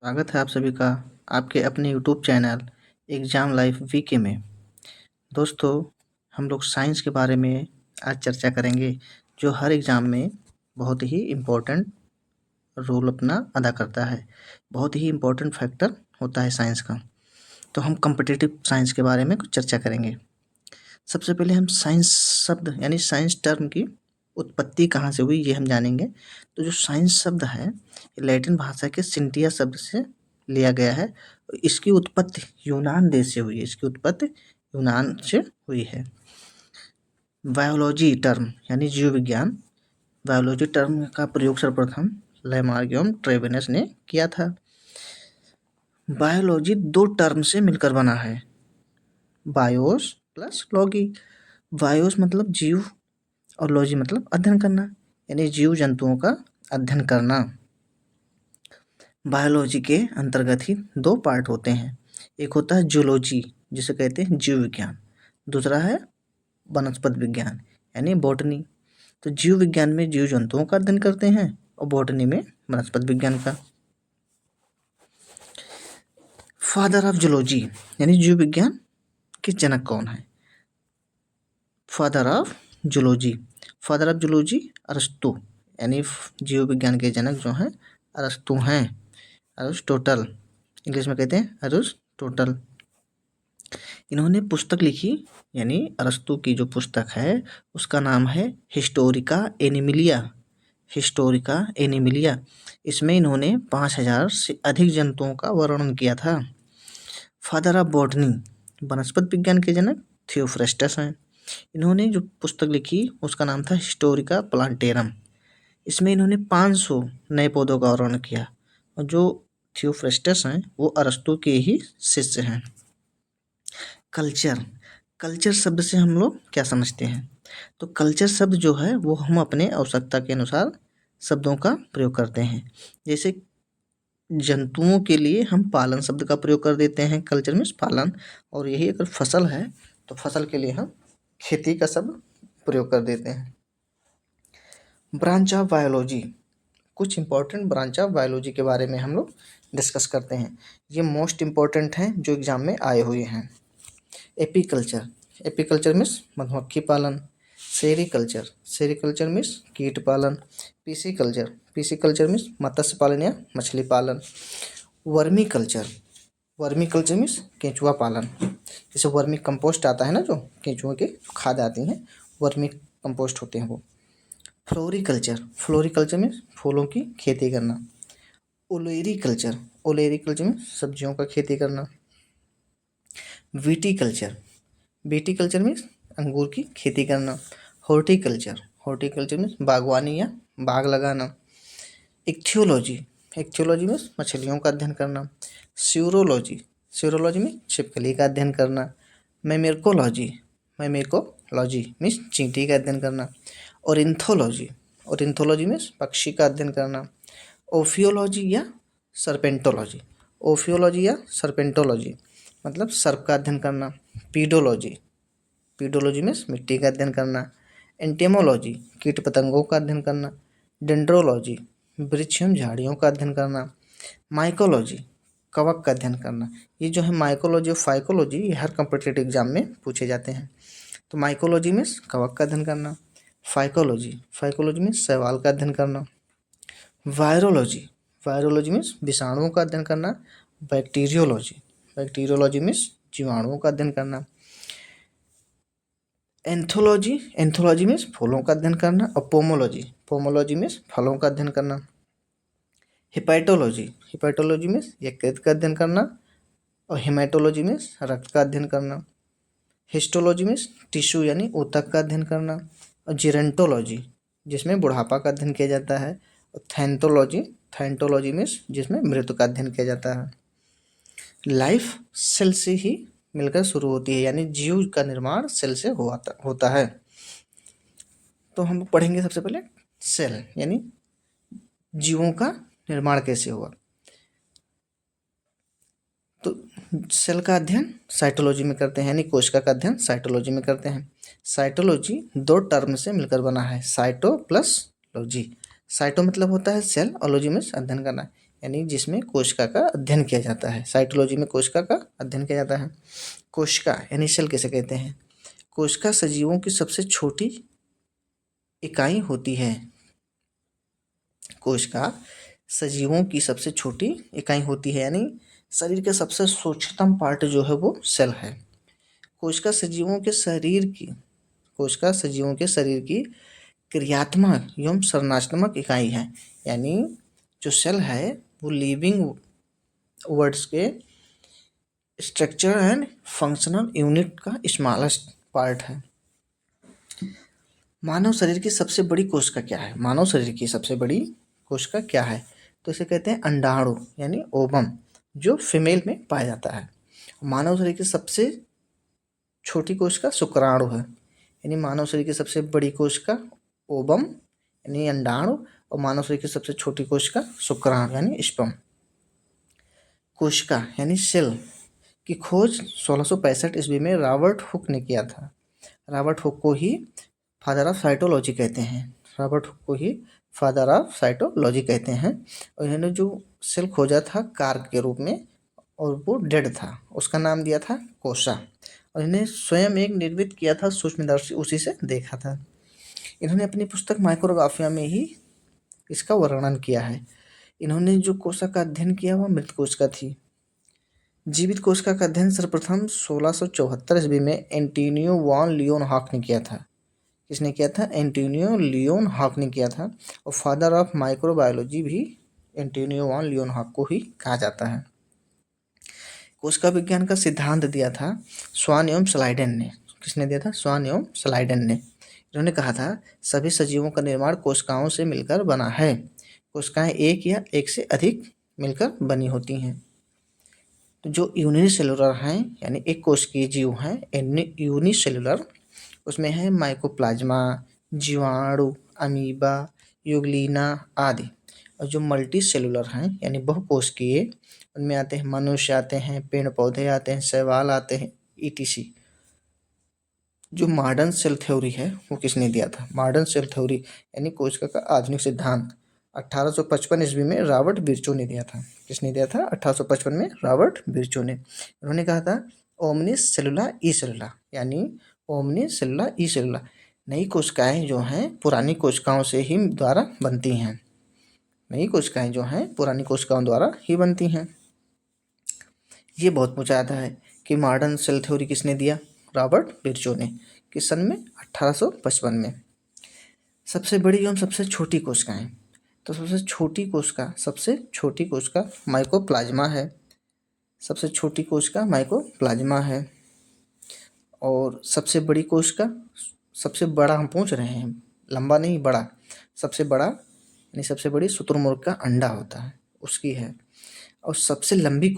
स्वागत है आप सभी का आपके अपने YouTube channel exam life VK में। दोस्तों, हम लोग साइंस के बारे में आज चर्चा करेंगे, जो हर एग्ज़ाम में बहुत ही इम्पोर्टेंट रोल अपना अदा करता है। बहुत ही इम्पोर्टेंट फैक्टर होता है साइंस का। तो हम कॉम्पिटिटिव साइंस के बारे में कुछ चर्चा करेंगे। सबसे पहले हम साइंस शब्द यानी साइंस टर्म की उत्पत्ति कहाँ से हुई, ये हम जानेंगे। तो जो साइंस शब्द है, ये लैटिन भाषा के सिंटिया शब्द से लिया गया है। इसकी उत्पत्ति यूनान देश से हुई है। इसकी उत्पत्ति यूनान से हुई है। बायोलॉजी टर्म यानी जीव विज्ञान, बायोलॉजी टर्म का प्रयोग सर्वप्रथम लैमार्क एवं ट्रेवेनस ने किया था। बायोलॉजी दो टर्म से मिलकर बना है, बायोस प्लस लॉगी। बायोस मतलब जीव और लॉजी मतलब अध्ययन करना, यानी जीव जंतुओं का अध्ययन करना। बायोलॉजी के अंतर्गत ही दो पार्ट होते हैं। एक होता है जूलॉजी, जिसे कहते हैं जीव विज्ञान। दूसरा है वनस्पति विज्ञान यानी बॉटनी। तो जीव विज्ञान में जीव जंतुओं का अध्ययन करते हैं और बॉटनी में वनस्पति विज्ञान का। फादर ऑफ जूलॉजी यानी जीव विज्ञान के जनक कौन है? Father of zoology, father of zoology अरस्तु, यानी जीव विज्ञान के जनक जो हैं अरस्तु हैं। अरिस्टोटल, इंग्लिश में कहते हैं अरिस्टोटल। इन्होंने पुस्तक लिखी, यानी अरस्तु की जो पुस्तक है उसका नाम है हिस्टोरिका एनिमिलिया। Historica Animalia. इसमें इन्होंने 5000 से अधिक जंतुओं का वर्णन किया था। फादर ऑफ बॉटनी, वनस्पति विज्ञान के जनक थियोफ्रेस्टस हैं। इन्होंने जो पुस्तक लिखी उसका नाम था हिस्टोरिका प्लांटेरम। इसमें इन्होंने 500 नए पौधों का वर्णन किया, और जो थियोफ्रेस्टस हैं वो अरस्तु के ही शिष्य हैं। कल्चर, कल्चर शब्द से हम लोग क्या समझते हैं? तो कल्चर शब्द जो है वो हम अपने आवश्यकता के अनुसार शब्दों का प्रयोग करते हैं। जैसे जंतुओं के लिए हम पालन शब्द का प्रयोग कर देते हैं, कल्चर मीन्स पालन। और यही अगर फसल है तो फसल के लिए हम खेती का शब्द प्रयोग कर देते हैं। ब्रांच ऑफ बायोलॉजी, कुछ इंपॉर्टेंट ब्रांच ऑफ बायोलॉजी के बारे में हम लोग डिस्कस करते हैं। ये मोस्ट इम्पॉर्टेंट हैं जो एग्जाम में आए हुए हैं। एपीकल्चर, एपीकल्चर मीन्स मधुमक्खी पालन। सेरीकल्चर, सेरीकल्चर मीन्स कीट पालन। पीसीकल्चर, पीसीकल्चर मीन्स मत्स्य पालन या मछली पालन। Vermi culture, vermi culture means केंचुआ पालन। जैसे वर्मी कंपोस्ट आता है ना, जो केंचुओं के खाद आती हैं, वर्मी कंपोस्ट होते हैं वो। फ्लोरिकल्चर, फ्लोरिकल्चर मीन्स फूलों की खेती करना। ओलेरीकल्चर, ओलेरीकल्चर मीन्स सब्जियों का खेती करना। विटीकल्चर, विटीकल्चर मीन्स अंगूर की खेती करना। हॉर्टिकल्चर, हॉर्टिकल्चर मीन्स बागवानी या बाग लगाना। इक्थियोलॉजी, इक्थियोलॉजी मीन्स मछलियों का अध्ययन करना। स्यूरोलॉजी, स्यूरोलॉजी में छिपकली का अध्ययन करना। मेमेर्कोलॉजी, मेमेर्कोलॉजी मीन्स चींटी का अध्ययन करना। ऑरिन्थोलॉजी, ऑरिन्थोलॉजी मीन्स पक्षी का अध्ययन करना। ओफियोलॉजी या सर्पेंटोलॉजी, ओफियोलॉजी या सर्पेंटोलॉजी मतलब सर्प का अध्ययन करना। पीडोलॉजी, पीडोलॉजी मीन्स मिट्टी का अध्ययन करना। एंटेमोलॉजी, कीट पतंगों का अध्ययन करना। डेंड्रोलॉजी, वृक्ष एवं झाड़ियों का अध्ययन करना। माइकोलॉजी, कवक का अध्ययन करना। ये जो है माइकोलॉजी और फाइकोलॉजी, ये हर कॉम्पिटिटिव एग्जाम में पूछे जाते हैं। तो माइकोलॉजी मीन्स कवक का अध्ययन करना। फाइकोलॉजी, फाइकोलॉजी मीन्स शैवाल का अध्ययन करना। वायरोलॉजी, वायरोलॉजी मीन्स विषाणुओं का अध्ययन करना। बैक्टीरियोलॉजी, बैक्टीरियोलॉजी मीन्स जीवाणुओं का अध्ययन करना। एंथोलॉजी, एंथोलॉजी मीन्स फूलों का अध्ययन करना। और पोमोलॉजी, पोमोलॉजी मीन्स फलों का अध्ययन करना। हिपैटोलॉजी, हिपैटोलॉजी मीन्स यकृत का अध्ययन करना। और हेमेटोलॉजी मीन्स रक्त का अध्ययन करना। हिस्टोलॉजी मीन्स टिश्यू यानी ऊतक का अध्ययन करना। और जीरेंटोलॉजी, जिसमें बुढ़ापा का अध्ययन किया जाता है। और थैंटोलॉजी, थैंटोलॉजी मीन्स जिसमें मृत्यु का अध्ययन किया जाता है। लाइफ सेल से ही मिलकर शुरू होती है, यानी जीव का निर्माण सेल से होता है। तो हम पढ़ेंगे सबसे पहले सेल, यानी जीवों का निर्माण कैसे हुआ। तो सेल का अध्ययन साइटोलॉजी में करते हैं, यानी कोशिका का अध्ययन साइटोलॉजी में करते हैं। साइटोलॉजी दो टर्म से मिलकर बना है, साइटो प्लस लॉजी। साइटो मतलब होता है सेल और लॉजी में अध्ययन करना। यानी जिसमें कोशिका का अध्ययन किया जाता है। साइटोलॉजी में कोशिका का अध्ययन किया जाता है। कोशिका यानी सेल किसे कहते हैं? कोशिका सजीवों की सबसे छोटी इकाई होती है। कोशिका सजीवों की सबसे छोटी इकाई होती है, यानी शरीर के सबसे सूक्ष्मतम पार्ट जो है वो सेल है। कोशिका सजीवों के शरीर की क्रियात्मक एवं संरचनात्मक इकाई है। यानी जो सेल है वो लिविंग वर्ड्स के स्ट्रक्चर एंड फंक्शनल यूनिट का स्मॉलेस्ट पार्ट है। मानव शरीर की सबसे बड़ी कोशिका क्या है? मानव शरीर की सबसे बड़ी कोशिका क्या है? तो इसे कहते हैं अंडाणु यानी ओवम, जो फीमेल में पाया जाता है। मानव शरीर की सबसे छोटी कोशिका शुक्राणु है। यानी मानव शरीर की सबसे बड़ी कोशिका ओवम यानी अंडाणु, और मानव शरीर की सबसे छोटी कोशिका शुक्राणु यानी स्पर्म। कोशिका यानी सेल की खोज 1665 ईस्वी में रॉबर्ट हुक ने किया था। रॉबर्ट हुक को ही फादर ऑफ साइटोलॉजी कहते हैं। रॉबर्ट हुक को ही फादर ऑफ साइटोलॉजी कहते हैं। और इन्होंने जो सेल खोजा था कार्क के रूप में, और वो डेड था, उसका नाम दिया था कोशा। और इन्हें स्वयं एक निर्मित किया था सूक्ष्मदर्शी, उसी से देखा था। इन्होंने अपनी पुस्तक माइक्रोग्राफिया में ही इसका वर्णन किया है। इन्होंने जो कोशिका का अध्ययन किया वह मृत कोशिका थी। जीवित कोशिका का अध्ययन सर्वप्रथम 1674 ईस्वी में एंटोनियो वॉन लियोनहॉक ने किया था। किसने किया था? एंटोनियो लियोनहॉक ने किया था। और फादर ऑफ माइक्रोबायोलॉजी भी एंटोनियो वॉन लियोनहॉक को ही कहा जाता है। कोशिका विज्ञान का सिद्धांत दिया था स्वान एवं स्लाइडेन ने। किसने दिया था? स्वान एवं स्लाइडेन ने। इन्होंने कहा था सभी सजीवों का निर्माण कोशिकाओं से मिलकर बना है। कोशिकाएं एक या एक से अधिक मिलकर बनी होती हैं। तो जो यूनिसेलुलर हैं यानी एक कोशिकीय जीव हैं, यूनिसेलुलर, उसमें है माइकोप्लाज्मा, जीवाणु, अमीबा, यूग्लिना आदि। और जो मल्टी सेलुलर हैं यानी बहुकोशिकीय, उनमें आते हैं मनुष्य, आते हैं पेड़ पौधे, आते हैं शैवाल, आते हैं ETC। जो मॉडर्न सेल थ्योरी है वो किसने दिया था? मॉडर्न सेल थ्योरी यानी कोशिका का आधुनिक सिद्धांत 1855 ईस्वी में रॉबर्ट बिरचो ने दिया था। किसने दिया था? 1855 में रॉबर्ट बिरचो ने। उन्होंने कहा था ओमनिस सेलुला ई सेलुला, यानी ओमनिस सेलुला ई सेलुला, नई कोशिकाएं जो हैं पुरानी कोशिकाओं से ही द्वारा बनती हैं। नई कोशिकाएं जो हैं पुरानी कोशिकाओं द्वारा ही बनती हैं। ये बहुत पूछा जाता है कि मॉडर्न सेल थ्योरी किसने दिया? रॉबर्ट बिरचो ने। किस सन में? 1855 में। सबसे बड़ी एवं सबसे छोटी कोशिकाएं, तो सबसे छोटी कोशिका माइकोप्लाज्मा है। सबसे छोटी कोशिका माइकोप्लाज्मा है। और सबसे बड़ी कोशिका, सबसे बड़ा हम पूछ रहे हैं, लंबा नहीं, बड़ा, सबसे बड़ा यानी सबसे बड़ी शुतुरमुर्ग का अंडा होता है, उसकी है। और सबसे लंबी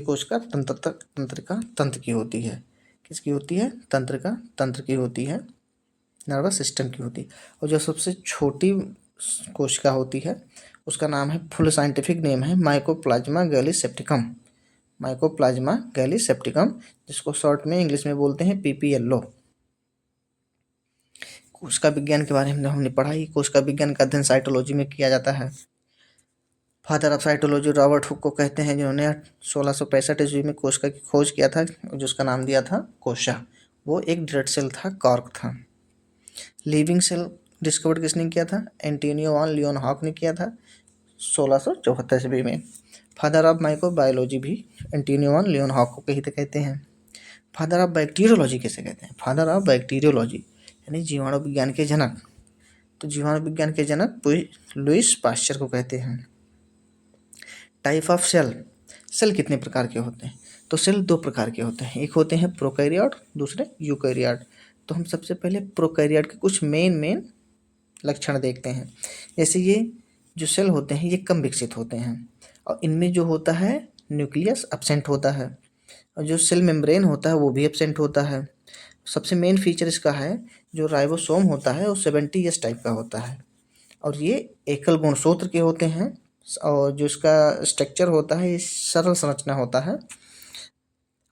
कोशिका तंत्र की होती है। किसकी होती है? तंत्र की होती है, नर्वस सिस्टम की होती है। और जो सबसे छोटी कोशिका होती है उसका नाम है, फुल साइंटिफिक नेम है माइकोप्लाज्मा गैलीसेप्टिकम। माइकोप्लाज्मा गैलीसेप्टिकम, जिसको शॉर्ट में इंग्लिश में बोलते हैं PPLO। कोशिका विज्ञान के बारे में हमने पढ़ा ही। कोशिका विज्ञान का अध्ययन साइटोलॉजी में किया जाता है। Father of cytology Robert Hooke को कहते हैं, जिन्होंने 1665 ईस्वी में कोशिका की खोज किया था, जिसका नाम दिया था कोशा। वो एक डेड सेल था, कॉर्क था। लिविंग सेल डिस्कवर्ड किसने किया था? एंटोनियो वॉन लियोनहॉक ने किया था 1674 ईस्वी में। फादर ऑफ माइक्रोबायोलॉजी भी एंटोनियो वॉन लियोनहॉक को कहते हैं। फादर ऑफ बैक्टीरियोलॉजी किसे कहते हैं? फादर ऑफ बैक्टीरियोलॉजी यानी जीवाणु विज्ञान के जनक, तो जीवाणु विज्ञान के जनक लुईस पाश्चर को कहते हैं। टाइप ऑफ सेल कितने प्रकार के होते हैं? तो सेल 2 प्रकार के होते हैं, एक होते हैं प्रोकैरियोट, दूसरे यूकैरियोट। तो हम सबसे पहले प्रोकैरियोट के कुछ मेन लक्षण देखते हैं। जैसे ये जो सेल होते हैं ये कम विकसित होते हैं, और इनमें जो होता है न्यूक्लियस एब्सेंट होता है, और जो सेल मेम्ब्रेन होता है वो भी एब्सेंट होता है। सबसे मेन फीचर इसका है जो राइबोसोम होता है वो 70S टाइप का होता है, और ये एकल गुणसूत्र के होते हैं। और जो इसका स्ट्रक्चर होता है ये सरल संरचना होता है।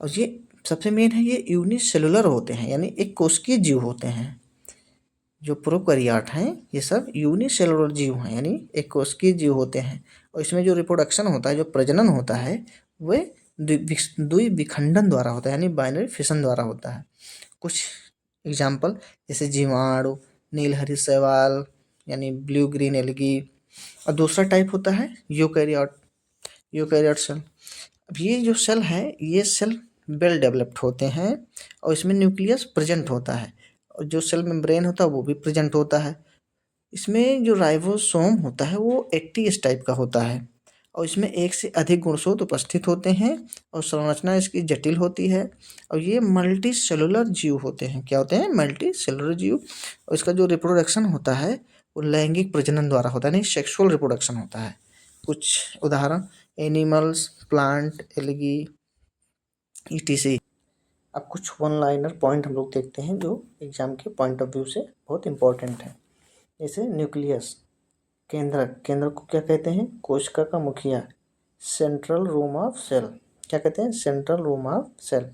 और ये सबसे मेन है, ये यूनिसेलुलर होते हैं यानी एक कोशिकीय जीव होते हैं। जो प्रोकैरियोट हैं ये सब यूनिसेलुलर जीव हैं यानी एक कोशिकीय जीव होते हैं। और इसमें जो रिप्रोडक्शन होता है, जो प्रजनन होता है, वह द्विविखंडन द्वारा होता है, यानी बाइनरी फिशन द्वारा होता है। कुछ एग्जाम्पल जैसे जीवाणु, नीलहरी शैवाल यानी ब्लू ग्रीन एल्गी। और दूसरा टाइप होता है यूकैरियोट सेल। अब ये जो सेल है, ये सेल वेल डेवलप्ड होते हैं और इसमें न्यूक्लियस प्रेजेंट होता है, और जो सेल मेम्ब्रेन होता है वो भी प्रेजेंट होता है। इसमें जो राइबोसोम होता है वो 80 इस टाइप का होता है, और इसमें एक से अधिक गुणसूत्र उपस्थित होते हैं और संरचना इसकी जटिल होती है। और ये मल्टी सेलुलर जीव होते हैं। क्या होते हैं? मल्टी सेलुलर जीव। और इसका जो रिप्रोडक्शन होता है वो लैंगिक प्रजनन द्वारा होता है, नहीं सेक्सुअल रिप्रोडक्शन होता है। कुछ उदाहरण एनिमल्स, प्लांट, एल्गी, ईटीसी। अब कुछ वन लाइनर पॉइंट हम लोग देखते हैं जो एग्जाम के पॉइंट ऑफ व्यू से बहुत इंपॉर्टेंट है। जैसे न्यूक्लियस, केंद्र को क्या कहते हैं? कोशिका का मुखिया, सेंट्रल रूम ऑफ सेल। क्या कहते हैं? Central room of cell.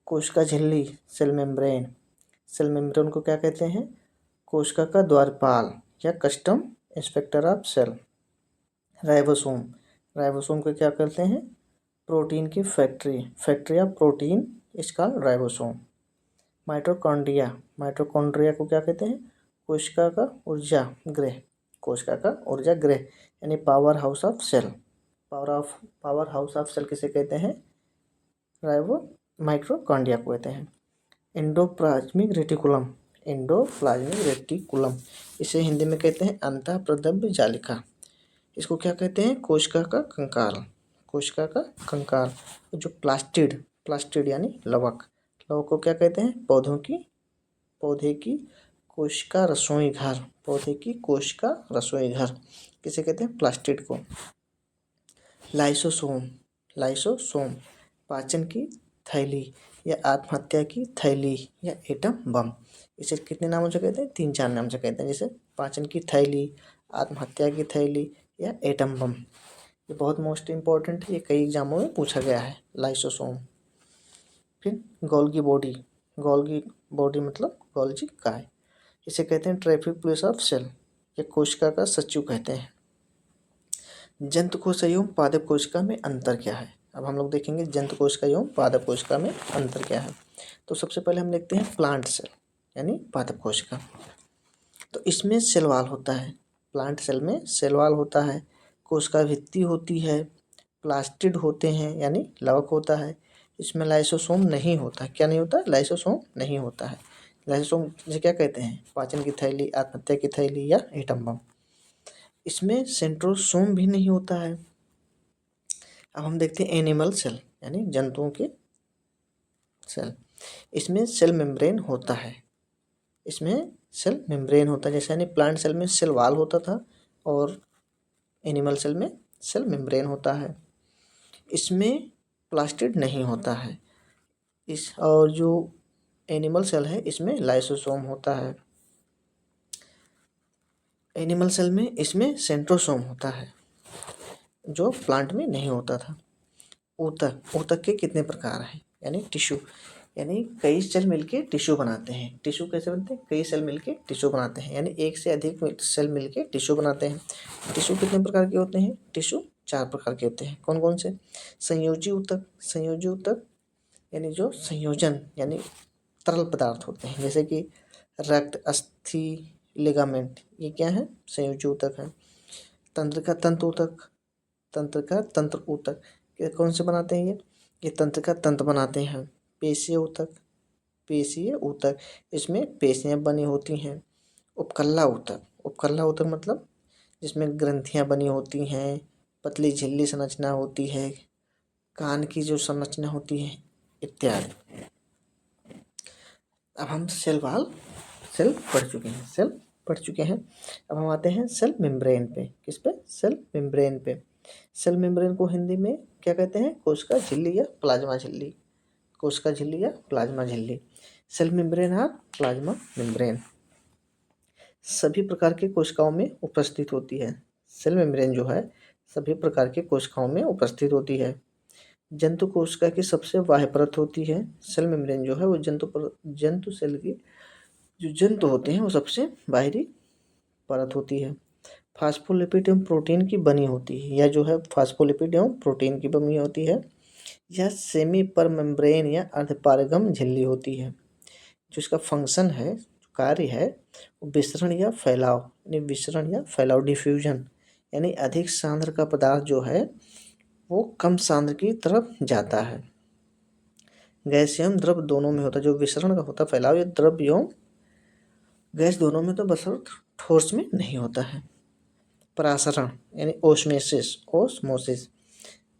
कोशिका झिल्ली, सेल मेम्ब्रेन को क्या कहते हैं? कोशिका का द्वारपाल या custom inspector of cell. Ribosome को क्या कहते हैं? प्रोटीन की फैक्ट्री ऑफ प्रोटीन इसका राइबोसोम। माइटोकॉन्ड्रिया को क्या कहते हैं? कोशिका का ऊर्जा गृह यानी power house of cell. Power house of cell किसे कहते हैं? माइटोकॉन्ड्रिया को कहते हैं। एंडोप्लाज्मिक रेटिकुलम, इसे हिंदी में कहते हैं अंतःप्रद्रव्य जालिका। इसको क्या कहते हैं? कोशिका का कंकाल। जो प्लास्टिड यानी लवक को क्या कहते हैं? पौधे की कोशिका रसोई घर। किसे कहते हैं? प्लास्टिड को। लाइसोसोम पाचन की थैली या आत्महत्या की थैली या एटम बम। इसे कितने नामों से कहते हैं? 3-4 नाम से कहते हैं, जैसे पाचन की थैली, आत्महत्या की थैली या एटम बम। ये बहुत मोस्ट इम्पॉर्टेंट है, ये कई एग्जामों में पूछा गया है, लाइसोसोम। फिर गोल्गी बॉडी मतलब गोल्जी काय, इसे कहते हैं ट्रैफिक पुलिस ऑफ सेल या कोशिका का सचिव कहते हैं। जंतु कोशिका एवं पादप कोशिका में अंतर क्या है? अब हम लोग देखेंगे जंतु कोशिका एवं पादप कोशिका में अंतर क्या है। तो सबसे पहले हम देखते हैं प्लांट सेल यानी पादप कोशिका। तो इसमें सेल वॉल होता है, प्लांट सेल में सेल वॉल होता है, कोशिका भित्ति होती है, प्लास्टिड होते हैं यानी लवक होता है। इसमें लाइसोसोम नहीं होता। क्या नहीं होता? लाइसोसोम नहीं होता है। लाइसोसोम जिसे क्या कहते हैं? पाचन की थैली, आत्महत्या की थैली या एटम बम। इसमें सेंट्रोसोम भी नहीं होता है। अब हम देखते हैं एनिमल सेल यानी जंतुओं के सेल। इसमें सेल मेम्ब्रेन होता है, जैसे यानी प्लांट सेल में सेल वॉल होता था और एनिमल सेल में सेल मेम्ब्रेन होता है। इसमें प्लास्टिड नहीं होता है। और जो एनिमल सेल है इसमें लाइसोसोम होता है। एनिमल सेल में इसमें सेंट्रोसोम होता है जो प्लांट में नहीं होता था। ऊतक के कितने प्रकार हैं? यानी टिश्यू, यानी कई सेल मिलके टिश्यू बनाते हैं। टिश्यू कैसे बनते हैं? कई सेल मिलके टिश्यू बनाते हैं, यानी एक से अधिक सेल मिलके टिश्यू बनाते हैं। टिश्यू कितने प्रकार के होते हैं? टिश्यू 4 प्रकार के होते हैं। कौन कौन से? संयोजी ऊतक यानी जो संयोजन यानी तरल पदार्थ होते हैं, जैसे कि रक्त, अस्थि, लिगामेंट, ये क्या है? संयोजी ऊतक है। तंत्रिका तंत्र ऊतक कौन से बनाते हैं? ये तंत्रिका तंत्र बनाते हैं। पेशीय ऊतक, इसमें पेशियाँ बनी होती हैं। उपकला ऊतक मतलब जिसमें ग्रंथियाँ बनी होती हैं, पतली झिल्ली संरचना होती है, कान की जो संरचना होती है इत्यादि। अब हम सेल पढ़ चुके हैं। अब हम आते हैं सेल मेम्ब्रेन पे। किस पे? सेल मेम्ब्रेन पे। सेल मेम्ब्रेन को हिंदी में क्या कहते हैं? कोशिका झिल्ली या प्लाज्मा झिल्ली। सेल मेम्ब्रेन और प्लाज्मा मेम्ब्रेन सभी प्रकार के कोशिकाओं में उपस्थित होती है। सेल मेम्ब्रेन जो है सभी प्रकार के कोशिकाओं में उपस्थित होती है। जंतु कोशिका की सबसे बाह्य परत होती है। सेल मेम्ब्रेन जो है वो जंतु सेल की जो जंतु होते हैं वो सबसे बाहरी परत होती है। फास्फोलिपिड एवं प्रोटीन की बनी होती है, या जो है फास्फोलिपिड एवं प्रोटीन की बनी होती है। यह सेमी पर मेम्ब्रेन या अर्धपारगम झिल्ली होती है। जो इसका फंक्शन है, कार्य है, वो विसरण या फैलाव डिफ्यूजन, यानी अधिक सांद्र का पदार्थ जो है वो कम सांद्र की तरफ जाता है। गैस एवं द्रव दोनों में होता है। जो विसरण का होता है, फैलाव, या द्रव एवं गैस दोनों में, तो बशर्ते ठोस में नहीं होता है। परासरण यानी ओस्मोसिस,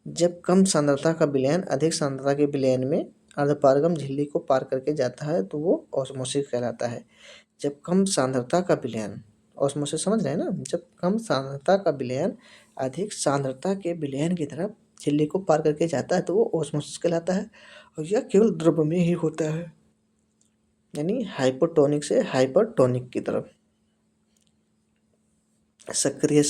जब कम सांद्रता का विलयन अधिक सांद्रता के विलयन में अर्धपारगम झिल्ली को पार करके जाता है तो वो ऑस्मोसिस कहलाता है। जब कम सांद्रता का विलयन, ऑस्मोसिस समझ रहे हैं ना, जब कम सांद्रता का विलयन अधिक सांद्रता के विलयन की तरफ झिल्ली को पार करके जाता है तो वो ऑस्मोसिस कहलाता है। और यह केवल द्रव में ही होता है, यानी हाइपोटोनिक से हाइपरटोनिक की तरफ। सक्रिय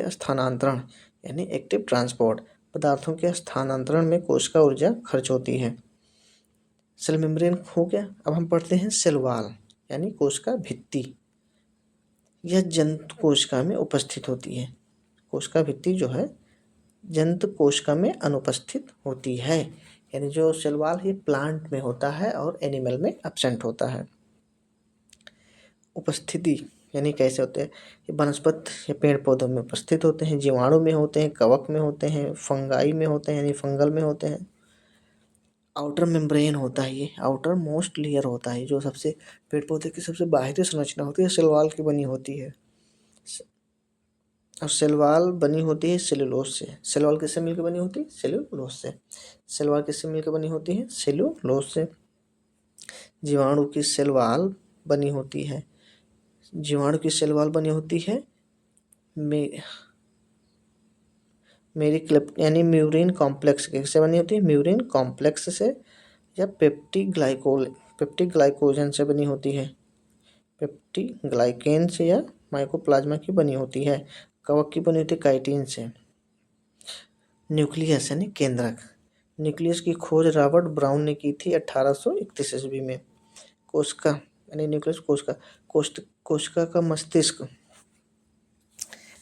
स्थानांतरण यानी एक्टिव ट्रांसपोर्ट, पदार्थों के स्थानांतरण में कोशिका ऊर्जा खर्च होती है। सेल मेम्ब्रेन हो गया। अब हम पढ़ते हैं सेल वॉल यानी कोशिका भित्ति। यह जंतु कोशिका में उपस्थित होती है। कोशिका भित्ति जो है जंतु कोशिका में अनुपस्थित होती है, यानी जो सेल वॉल ये प्लांट में होता है और एनिमल में एब्सेंट होता है। उपस्थिति यानी कैसे होते हैं, ये वनस्पति या पेड़ पौधों में उपस्थित होते हैं, जीवाणु में होते हैं, कवक में होते हैं, फंगाई में होते हैं यानी फंगल में होते हैं। आउटर मेम्ब्रेन होता है, ये आउटर मोस्ट लेयर होता है, जो सबसे पेड़ पौधे की सबसे बाहरी संरचना होती है, सेल वॉल की बनी होती है। और सेल वॉल बनी होती है सेलुलोज से। सेल वॉल किससे मिलकर बनी होती है? सेलुलोज से। सेल वॉल किससे मिलकर बनी होती है? सेलुलोज से। जीवाणु की सेल वॉल बनी होती है। जीवाणु की सेल वॉल बनी होती है मेरिक्लेप्ट यानी म्यूरिन कॉम्प्लेक्स से बनी होती है, म्यूरिन कॉम्प्लेक्स से, या पेप्टिक ग्लाइकोजन से बनी होती है, पेप्टिक ग्लाइकेन से, या माइकोप्लाज्मा की बनी होती है। कवक की बनी होती है काइटिन से। न्यूक्लियस यानी केंद्रक, न्यूक्लियस की खोज रॉबर्ट ब्राउन ने की थी 1831 ईस्वी में। कोशिका यानी न्यूक्लियस कोशिका का मस्तिष्क,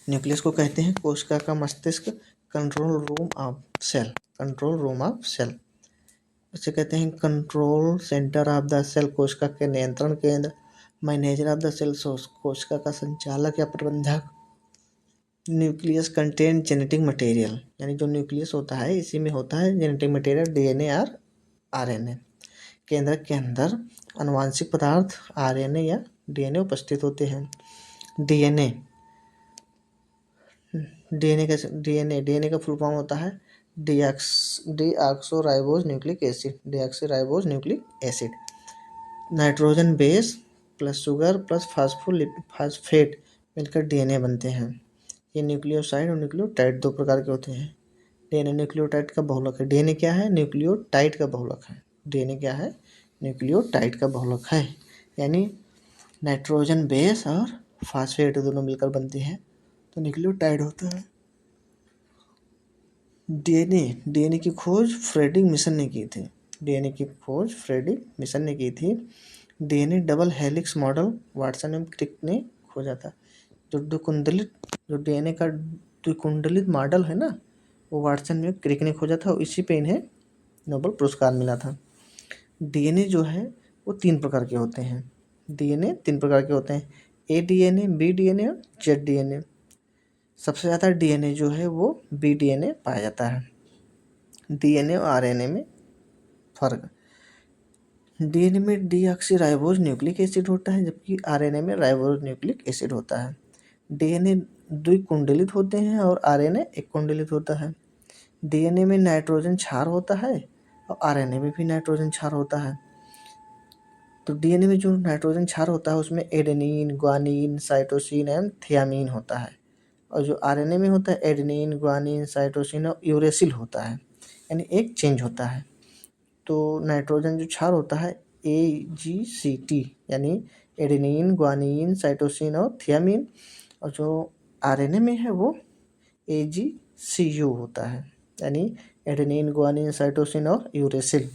न्यूक्लियस को कहते हैं कोशिका का मस्तिष्क, कंट्रोल रूम ऑफ सेल, इसे कहते हैं control centre of the cell, कोशिका के नियंत्रण केंद्र। मैनेजर ऑफ द सेल, कोशिका का संचालक या प्रबंधक। न्यूक्लियस कंटेन जेनेटिक मटेरियल, यानी जो न्यूक्लियस होता है इसी में होता है जेनेटिक मटेरियल, डीएनए और आरएनए। केंद्रक के अंदर आनुवांशिक पदार्थ आरएनए या डीएनए उपस्थित होते हैं। डीएनए का फुल फॉर्म होता है deoxyribose nucleic acid. Nitrogen base plus sugar plus phosphate मिलकर डीएनए बनते हैं। ये न्यूक्लियोसाइड और न्यूक्लियोटाइड दो प्रकार के होते हैं। डीएनए न्यूक्लियोटाइड का बहुलक है। डीएनए क्या है? न्यूक्लियोटाइड का बहुलक है। डीएनए क्या है? न्यूक्लियोटाइड का बहुलक है, यानी नाइट्रोजन बेस और फास्फेट दोनों मिलकर बनते हैं तो न्यूक्लियोटाइड होता है। डीएनए की खोज फ्रेडरिक मिशन ने की थी। DNA double helix model Watson एवं क्रिक ने खोजा था। जो डीएनए का द्विकुंडलित मॉडल है ना, वो वाटसन एवं क्रिक ने खोजा था और इसी पे इन्हें नोबेल पुरस्कार मिला था। डीएनए जो है वो तीन प्रकार के होते हैं। ए डीएनए, बी डीएनए और जेड डीएनए। सबसे ज़्यादा डीएनए जो है वो बी डीएनए पाया जाता है। डीएनए और आरएनए में फर्क, डीएनए में डीऑक्सीराइबोज न्यूक्लिक एसिड होता है जबकि आरएनए में राइबोज न्यूक्लिक एसिड होता है। डीएनए द्विकुंडलित होते हैं और आरएनए एक कुंडलित होता है। डीएनए में नाइट्रोजन क्षार होता है और आरएनए में भी नाइट्रोजन क्षार होता है। तो डीएनए में जो नाइट्रोजन क्षार होता है उसमें एडेनिन, ग्वानिन, साइटोसिन एवं थियामिन होता है, और जो आरएनए में होता है एडेनिन, ग्वानिन, साइटोसिन और यूरेसिल होता है, यानी एक चेंज होता है। तो नाइट्रोजन जो क्षार होता है AGCT, यानी एडेनिन, ग्वानिन, साइटोसिन और थियामिन, और जो आरएनए में है वो AGCU होता है, यानी एडेनिन, ग्वानिन, साइटोसिन और यूरेसिल।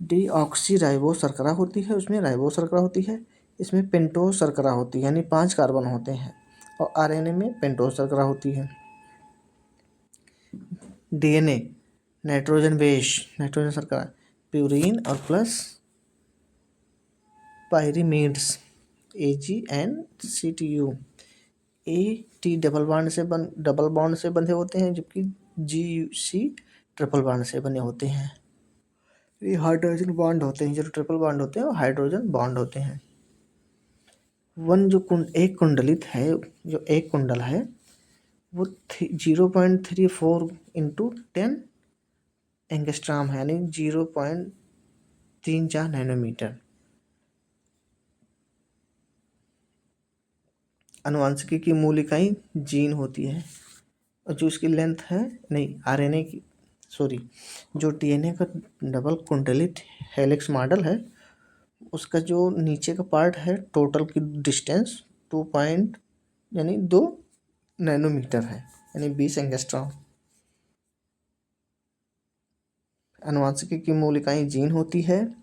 डीऑक्सीराइबोज शर्करा होती है, उसमें राइबोज शर्करा होती है। इसमें पेंटोज शर्करा होती है, यानी 5 कार्बन होते हैं, और आरएनए में पेंटोज शर्करा होती है। डीएनए नाइट्रोजन बेस, नाइट्रोजन शर्करा, प्यूरीन और plus pyrimidines, AgNCTU। AT double bond से बंधे होते हैं, जबकि GC ट्रिपल बॉन्ड से बने होते हैं। ये हाइड्रोजन बॉन्ड होते हैं, जो ट्रिपल बॉन्ड होते हैं वो हाइड्रोजन बॉन्ड होते हैं। एक कुंडलित है, जो एक कुंडल है वो 0.34 इंटू 10 एंगस्ट्राम है, यानी 0.34 नैनोमीटर। अनुवांशिकी की मूल इकाई जीन होती है, और जो इसकी लेंथ है, नहीं आरएनए की, सॉरी, जो डीएनए का डबल कुंडलित हेलिक्स मॉडल है, उसका जो नीचे का पार्ट है, टोटल की डिस्टेंस 2 नैनोमीटर है, यानी 20 एंगस्ट्रॉम। अनुवांशिकी की मूल इकाई जीन होती है,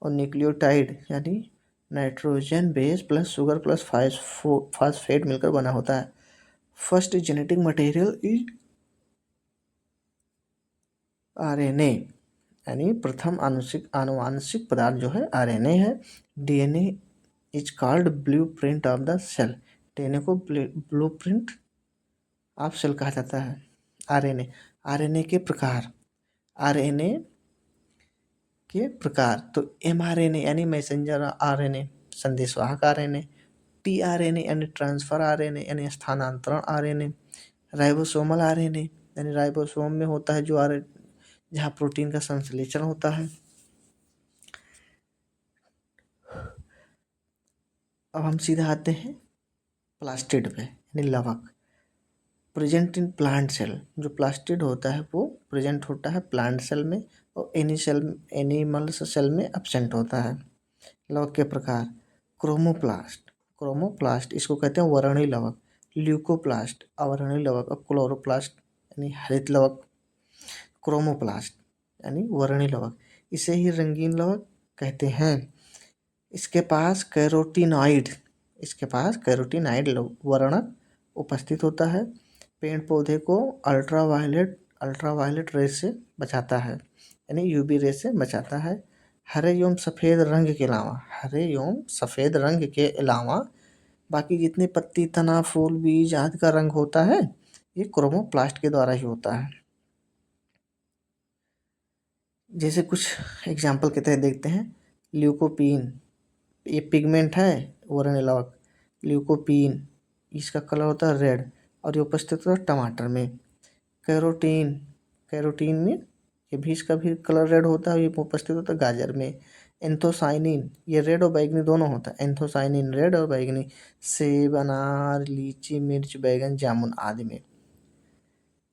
और न्यूक्लियोटाइड यानी nitrogen base plus sugar plus phosphate मिलकर बना होता है। First genetic material is RNA, यानी प्रथम आनुवांशिक पदार्थ जो है आरएनए है। DNA is called blueprint of the cell, DNA को ब्लूप्रिंट ऑफ सेल कहा जाता है। आरएनए के प्रकार, आरएनए के प्रकार, तो एमआरएनए यानी मैसेंजर आरएनए, संदेशवाहक आरएनए, टीआरएनए यानी ट्रांसफर आरएनए यानी स्थानांतरण आरएनए, राइबोसोमल आरएनए यानी राइबोसोम में होता है जो जहाँ प्रोटीन का संश्लेषण होता है। अब हम सीधा आते हैं प्लास्टिड पे, यानी लवक। प्रेजेंट इन प्लांट सेल, जो प्लास्टिड होता है वो प्रेजेंट होता है प्लांट सेल में, और एनिमल सेल में एब्सेंट होता है। लवक के प्रकार, क्रोमोप्लास्ट इसको कहते हैं वर्णी लवक, ल्यूकोप्लास्ट अवर्णी लवक, और क्लोरोप्लास्ट यानी हरित लवक। क्रोमोप्लास्ट यानी वर्णी लवक, इसे ही रंगीन लवक कहते हैं। इसके पास कैरोटीनॉइड वर्णक उपस्थित होता है। पेड़ पौधे को अल्ट्रावायलेट रेस से बचाता है, यानी यूवी रेस से बचाता है। हरे एवं सफ़ेद रंग के अलावा बाकी जितने पत्ती, तना, फूल, बीज आदि का रंग होता है, ये क्रोमोप्लास्ट के द्वारा ही होता है। जैसे कुछ एग्जाम्पल के तहत देखते हैं, ल्यूकोपीन, ये पिगमेंट है वर्णी लवक। ल्यूकोपीन, इसका कलर होता है रेड, और ये उपस्थित होता है टमाटर में। कैरोटीन में ये भी, इसका भी कलर रेड होता है, ये उपस्थित होता है गाजर में। एंथोसाइनिन, ये रेड और बैगनी दोनों होता है, एंथोसाइनिन रेड और बैगनी, सेब, अनार, लीची, मिर्च, बैगन, जामुन आदि में।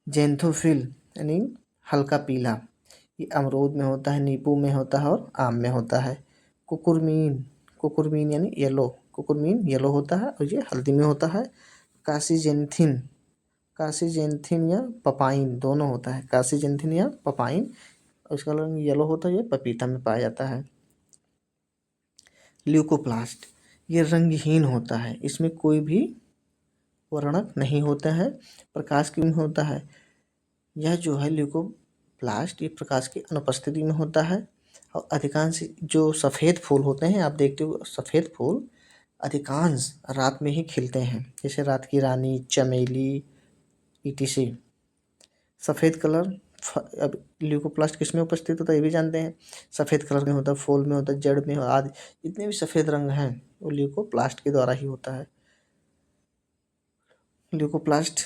जेंथोफिल यानी हल्का पीला, ये अमरूद में होता है, नींबू में होता है और आम में होता है। कुकुरमीन यानी कुकुरमीन येलो होता है, और ये हल्दी में होता है। कासीजेंथिन या पपाइन दोनों होता है, कासीजेंथिन या पपाइन, और इसका रंग येलो होता है, ये पपीता में पाया जाता है। ल्यूकोप्लास्ट, ये रंगहीन होता है, इसमें कोई भी वर्णक नहीं होता है, प्रकाश की में होता है। यह जो है ल्यूकोप्लास्ट, ये प्रकाश की अनुपस्थिति में होता है। और अधिकांश जो सफ़ेद फूल होते हैं, आप देखते हो सफ़ेद फूल अधिकांश रात में ही खिलते हैं, जैसे रात की रानी, चमेली, ETC। सफ़ेद कलर, अब ल्यूकोप्लास्ट किस में उपस्थित होता है ये भी जानते हैं, सफ़ेद कलर में होता है, फूल में होता है, जड़ में आदि जितने भी सफ़ेद रंग हैं वो ल्यूकोप्लास्ट के द्वारा ही होता है। ल्यूकोप्लास्ट